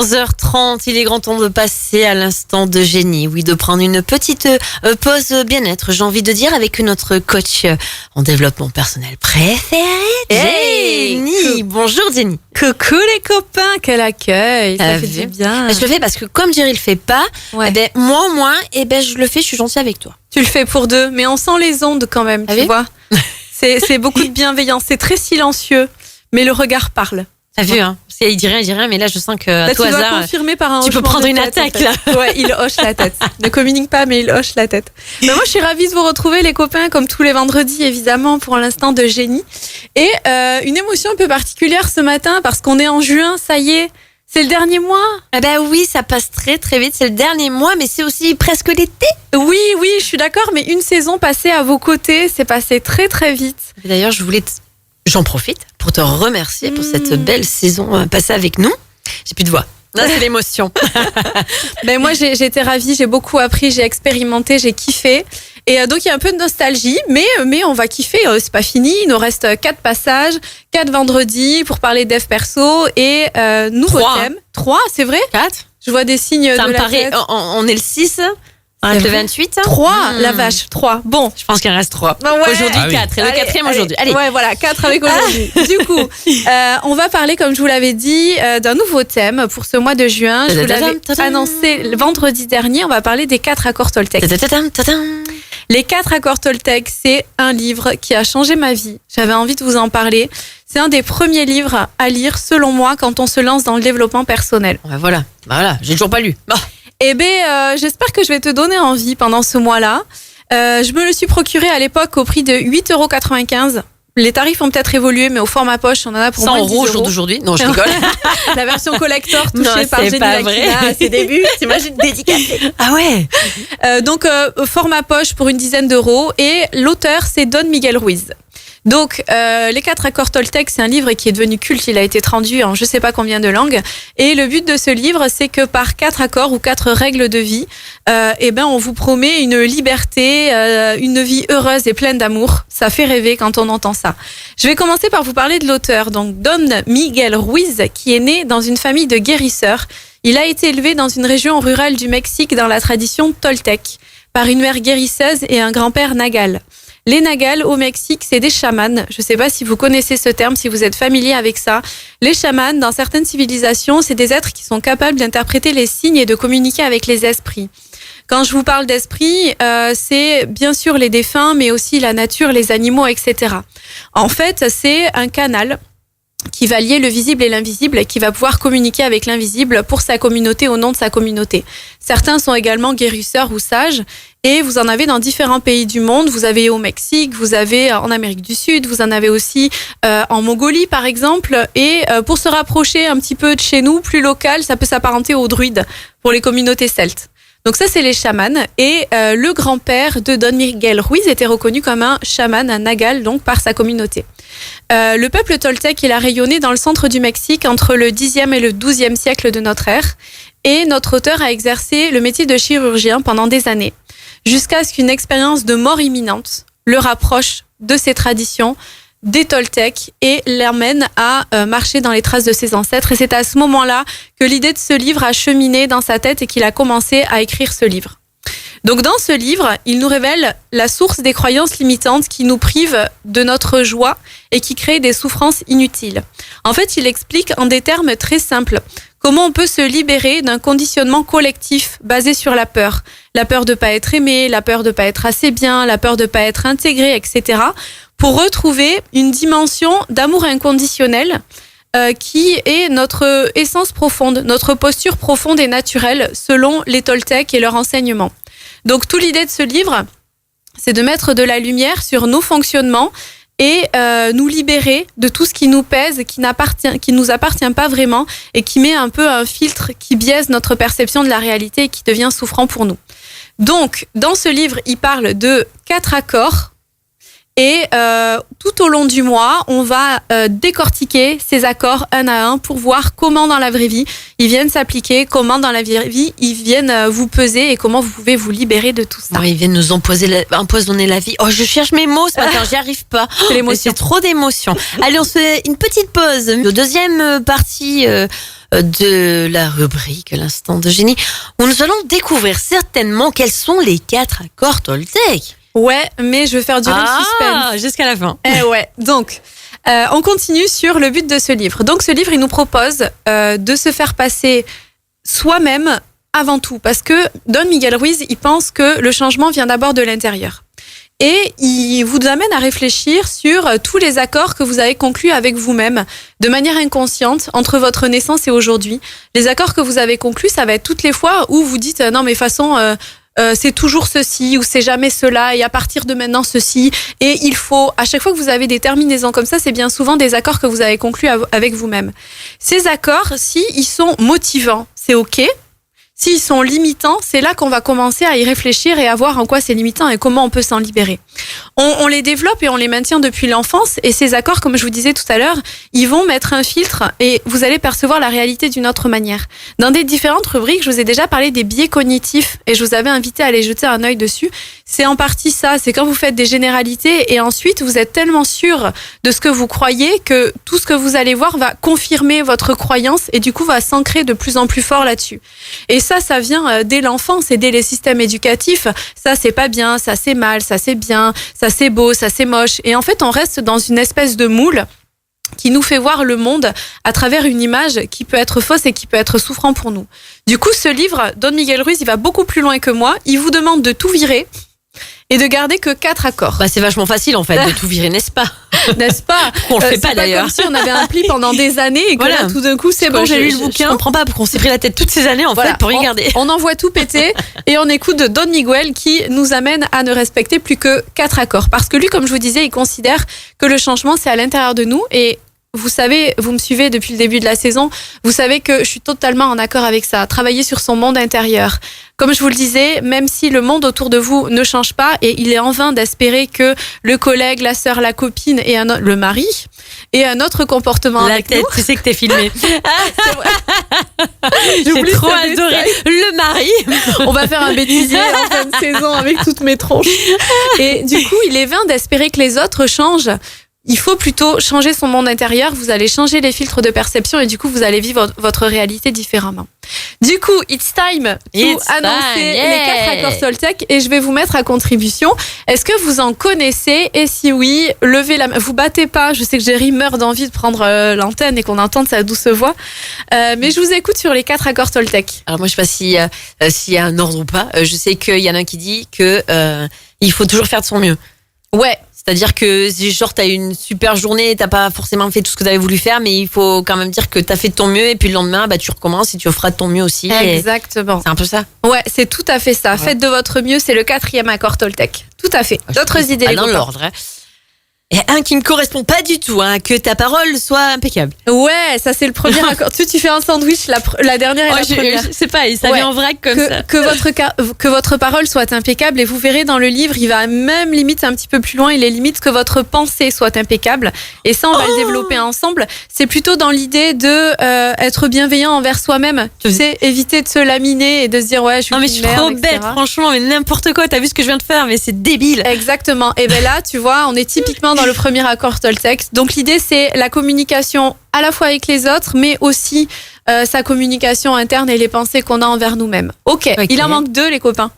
11h30, il est grand temps de passer à l'instant de génie. Oui, de prendre une petite pause bien-être, j'ai envie de dire, avec notre coach en développement personnel préféré, Jenny. Bonjour Jenny. Coucou les copains, quel accueil, ça fait du bien. Je le fais parce que comme Jerry le fait pas, moi au moins, je le fais, je suis gentille avec toi. Tu le fais pour deux, mais on sent les ondes quand même, tu vois. C'est beaucoup de bienveillance, c'est très silencieux, mais le regard parle. T'as vu, hein? Il dit rien, mais là, je sens que à tout hasard. Tu dois confirmer par un tu peux prendre une attaque, là. Ouais, il hoche la tête. Ne communique pas, mais il hoche la tête. Mais moi, je suis ravie de vous retrouver, les copains, comme tous les vendredis, évidemment, pour l'instant de génie. Et une émotion un peu particulière ce matin, parce qu'on est en juin, ça y est. C'est le dernier mois. Oui, ça passe très très vite. C'est le dernier mois, mais c'est aussi presque l'été. Oui, je suis d'accord, mais une saison passée à vos côtés, c'est passé très très vite. D'ailleurs, j'en profite pour te remercier pour cette belle saison passée avec nous. J'ai plus de voix. Là, c'est l'émotion. Moi, j'ai été ravie, j'ai beaucoup appris, j'ai expérimenté, j'ai kiffé. Et donc, il y a un peu de nostalgie, mais on va kiffer. C'est pas fini. Il nous reste 4 passages, 4 vendredis pour parler dev perso et nouveau thème. 3, c'est vrai? 4. Je vois des signes ça de me la paraît, tête. on est le 6. Le 28. 3, la vache, 3. Bon. Je pense qu'il en reste 3. Aujourd'hui, 4. Et le 4e aujourd'hui. Allez. Ouais, voilà, 4 avec aujourd'hui. Du coup, on va parler, comme je vous l'avais dit, d'un nouveau thème pour ce mois de juin. Je vous l'avais annoncé le vendredi dernier. On va parler des 4 accords Toltec. Les 4 accords Toltec, c'est un livre qui a changé ma vie. J'avais envie de vous en parler. C'est un des premiers livres à lire, selon moi, quand on se lance dans le développement personnel. Voilà, j'ai toujours pas lu. J'espère que je vais te donner envie pendant ce mois-là. Je me le suis procuré à l'époque au prix de 8,95 €. Les tarifs ont peut-être évolué, mais au format poche, on en a pour moins de 10 € au jour d'aujourd'hui. Non, je rigole. La version collector touchée par Jenny Lakina à ses débuts. T'imagines, dédicacée. Ah ouais. Donc, format poche pour une dizaine d'euros. Et l'auteur, c'est Don Miguel Ruiz. Donc, les 4 accords Toltec, c'est un livre qui est devenu culte. Il a été traduit en je sais pas combien de langues. Et le but de ce livre, c'est que par 4 accords ou 4 règles de vie, on vous promet une liberté, une vie heureuse et pleine d'amour. Ça fait rêver quand on entend ça. Je vais commencer par vous parler de l'auteur. Donc, Don Miguel Ruiz, qui est né dans une famille de guérisseurs. Il a été élevé dans une région rurale du Mexique dans la tradition Toltec, par une mère guérisseuse et un grand-père nagal. Les Nagals au Mexique, c'est des chamans. Je ne sais pas si vous connaissez ce terme, si vous êtes familier avec ça. Les chamans, dans certaines civilisations, c'est des êtres qui sont capables d'interpréter les signes et de communiquer avec les esprits. Quand je vous parle d'esprit, c'est bien sûr les défunts, mais aussi la nature, les animaux, etc. En fait, c'est un canal qui va lier le visible et l'invisible et qui va pouvoir communiquer avec l'invisible pour sa communauté au nom de sa communauté. Certains sont également guérisseurs ou sages et vous en avez dans différents pays du monde. Vous avez au Mexique, vous avez en Amérique du Sud, vous en avez aussi en Mongolie par exemple. Et pour se rapprocher un petit peu de chez nous, plus local, ça peut s'apparenter aux druides pour les communautés celtes. Donc ça, c'est les chamans. Et le grand-père de Don Miguel Ruiz était reconnu comme un chaman, un nagal, donc par sa communauté. Le peuple Toltec, il a rayonné dans le centre du Mexique entre le 10e et le 12e siècle de notre ère. Et notre auteur a exercé le métier de chirurgien pendant des années, jusqu'à ce qu'une expérience de mort imminente le rapproche de ses traditions, des Toltecs, et l'amène à marcher dans les traces de ses ancêtres. Et c'est à ce moment-là que l'idée de ce livre a cheminé dans sa tête et qu'il a commencé à écrire ce livre. Donc dans ce livre, il nous révèle la source des croyances limitantes qui nous privent de notre joie et qui créent des souffrances inutiles. En fait, il explique en des termes très simples comment on peut se libérer d'un conditionnement collectif basé sur la peur. La peur de ne pas être aimé, la peur de ne pas être assez bien, la peur de ne pas être intégré, etc. pour retrouver une dimension d'amour inconditionnel qui est notre essence profonde, notre posture profonde et naturelle selon les Toltecs et leur enseignement. Donc, toute l'idée de ce livre, c'est de mettre de la lumière sur nos fonctionnements et nous libérer de tout ce qui nous pèse, qui nous appartient pas vraiment et qui met un peu un filtre qui biaise notre perception de la réalité et qui devient souffrant pour nous. Donc, dans ce livre, il parle de 4 accords. Et tout au long du mois, on va décortiquer ces accords un à un pour voir comment dans la vraie vie ils viennent s'appliquer, comment dans la vraie vie ils viennent vous peser et comment vous pouvez vous libérer de tout ça. Non, ils viennent nous empoisonner la vie. Oh, je cherche mes mots ce matin, j'y arrive pas. C'est l'émotion. C'est trop d'émotions. Allez, on se fait une petite pause. Deuxième partie de la rubrique L'instant de génie, où nous allons découvrir certainement quels sont les 4 accords Toltec. Ouais, mais je vais faire durer le suspense. Jusqu'à la fin. Ouais, donc on continue sur le but de ce livre. Donc ce livre, il nous propose de se faire passer soi-même avant tout, parce que Don Miguel Ruiz, il pense que le changement vient d'abord de l'intérieur. Et il vous amène à réfléchir sur tous les accords que vous avez conclus avec vous-même, de manière inconsciente, entre votre naissance et aujourd'hui. Les accords que vous avez conclus, ça va être toutes les fois où vous dites non mais de toute façon c'est toujours ceci ou c'est jamais cela et à partir de maintenant ceci. Et il faut, à chaque fois que vous avez des terminaisons comme ça, c'est bien souvent des accords que vous avez conclus avec vous-même. Ces accords, si ils sont motivants, c'est ok. S'ils sont limitants, c'est là qu'on va commencer à y réfléchir et à voir en quoi c'est limitant et comment on peut s'en libérer. On les développe et on les maintient depuis l'enfance et ces accords, comme je vous disais tout à l'heure, ils vont mettre un filtre et vous allez percevoir la réalité d'une autre manière. Dans des différentes rubriques, je vous ai déjà parlé des biais cognitifs et je vous avais invité à aller jeter un œil dessus. C'est en partie ça, c'est quand vous faites des généralités et ensuite vous êtes tellement sûr de ce que vous croyez que tout ce que vous allez voir va confirmer votre croyance et du coup va s'ancrer de plus en plus fort là-dessus. Et ça vient dès l'enfance et dès les systèmes éducatifs. Ça, c'est pas bien, ça, c'est mal, ça, c'est bien, ça, c'est beau, ça, c'est moche. Et en fait, on reste dans une espèce de moule qui nous fait voir le monde à travers une image qui peut être fausse et qui peut être souffrant pour nous. Du coup, ce livre, Don Miguel Ruiz, il va beaucoup plus loin que moi. Il vous demande de tout virer et de garder que 4 accords. Bah, c'est vachement facile en fait de tout virer, n'est-ce pas? N'est-ce pas? On le fait pas d'ailleurs. C'est comme si on avait un pli pendant des années et que voilà. là, tout d'un coup, c'est bon, j'ai lu le bouquin. Je comprends pas pourquoi on s'est pris la tête toutes ces années en fait pour y garder. On envoie tout péter et on écoute Don Miguel qui nous amène à ne respecter plus que 4 accords. Parce que lui, comme je vous disais, il considère que le changement, c'est à l'intérieur de nous et vous savez, vous me suivez depuis le début de la saison, vous savez que je suis totalement en accord avec ça. Travailler sur son monde intérieur. Comme je vous le disais, même si le monde autour de vous ne change pas, et il est en vain d'espérer que le collègue, la sœur, la copine et le mari ait un autre comportement la avec tête, nous. Tu sais que t'es filmé. J'ai J'oublie trop ce adoré détail. le mari. On va faire un bêtisier en fin de saison avec toutes mes tronches. Et du coup, il est vain d'espérer que les autres changent. Il faut plutôt changer son monde intérieur. Vous allez changer les filtres de perception et du coup, vous allez vivre votre réalité différemment. Du coup, it's time to annoncer les 4 accords Toltec et je vais vous mettre à contribution. Est-ce que vous en connaissez? Et si oui, levez la main. Vous battez pas. Je sais que Jerry meurt d'envie de prendre l'antenne et qu'on entende sa douce voix. Mais je vous écoute sur les 4 accords Toltec. Alors moi, je sais pas s'il y a un ordre ou pas. Je sais qu'il y en a un qui dit que il faut toujours faire de son mieux. Ouais. C'est-à-dire que si genre t'as eu une super journée, t'as pas forcément fait tout ce que t'avais voulu faire, mais il faut quand même dire que t'as fait de ton mieux et puis le lendemain, bah tu recommences et tu feras de ton mieux aussi. Exactement. C'est un peu ça. Ouais, c'est tout à fait ça. Ouais. Faites de votre mieux, c'est le 4e accord Toltec. Tout à fait. D'autres idées, les dans copains? l'ordre. Hein. Et un qui ne correspond pas du tout, hein, que ta parole soit impeccable. Ouais, ça c'est le premier accord. Tu fais un sandwich, la dernière et la première. Je sais pas, ça vient en vrac comme ça. Que votre parole soit impeccable et vous verrez dans le livre, il va même limite un petit peu plus loin, il est limite que votre pensée soit impeccable. Et ça, on va le développer ensemble. C'est plutôt dans l'idée de être bienveillant envers soi-même. Tu sais, éviter de se laminer et de se dire ouais, je suis non mais je suis trop bête, franchement, mais n'importe quoi. T'as vu ce que je viens de faire, mais c'est débile. Exactement. Et ben là, tu vois, on est typiquement dans le premier accord Toltec. Donc l'idée, c'est la communication à la fois avec les autres, mais aussi sa communication interne et les pensées qu'on a envers nous-mêmes. Ok. Il en manque 2, les copains.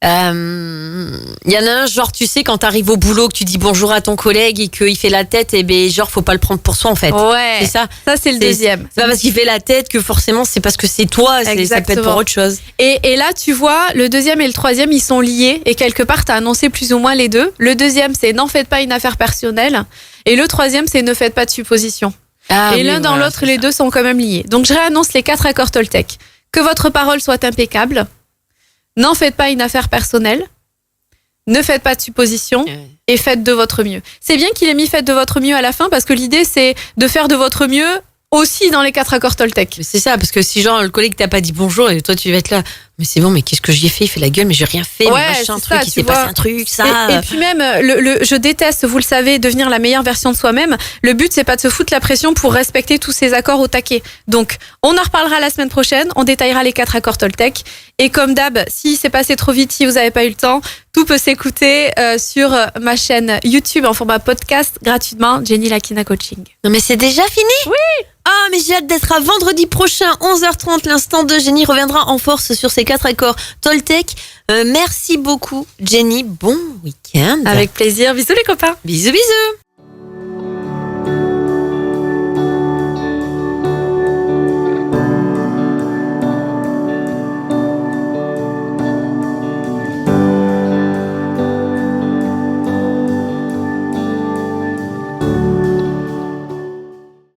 Il y en a un, genre, tu sais, quand t'arrives au boulot, que tu dis bonjour à ton collègue et qu'il fait la tête, et ben, genre, faut pas le prendre pour soi, en fait. Ouais. C'est ça. Ça, c'est le deuxième. C'est pas parce qu'il fait la tête que forcément, c'est parce que c'est toi, ça peut être pour autre chose. Et là, tu vois, le deuxième et le troisième, ils sont liés, et quelque part, t'as annoncé plus ou moins les deux. Le deuxième, c'est n'en faites pas une affaire personnelle. Et le troisième, c'est ne faites pas de suppositions. Et l'un dans l'autre, les deux sont quand même liés. Donc, je réannonce les 4 accords Toltec. Que votre parole soit impeccable. N'en faites pas une affaire personnelle. Ne faites pas de suppositions. Et faites de votre mieux. C'est bien qu'il ait mis faites de votre mieux à la fin parce que l'idée, c'est de faire de votre mieux aussi dans les 4 accords Toltec. C'est ça, parce que si genre le collègue t'a pas dit bonjour et toi tu vas être là, Mais c'est bon, mais qu'est-ce que j'y ai fait? Il fait la gueule, mais j'ai rien fait. Ouais, mais machin, c'est truc, ça, il tu s'est passé vois. un truc, ça. Et puis même, je déteste, vous le savez, devenir la meilleure version de soi-même. Le but, c'est pas de se foutre la pression pour respecter tous ces accords au taquet. Donc, on en reparlera la semaine prochaine. On détaillera les 4 accords Toltec. Et comme d'hab, si c'est passé trop vite, si vous n'avez pas eu le temps, tout peut s'écouter sur ma chaîne YouTube en format podcast gratuitement, Jenny Lakina Coaching. Non, mais c'est déjà fini? Oui! Ah, mais j'ai hâte d'être à vendredi prochain, 11h30. L'instant de Jenny reviendra en force sur ces 4 accords Toltec. Merci beaucoup, Jenny. Bon week-end. Avec plaisir. Bisous les copains. Bisous, bisous.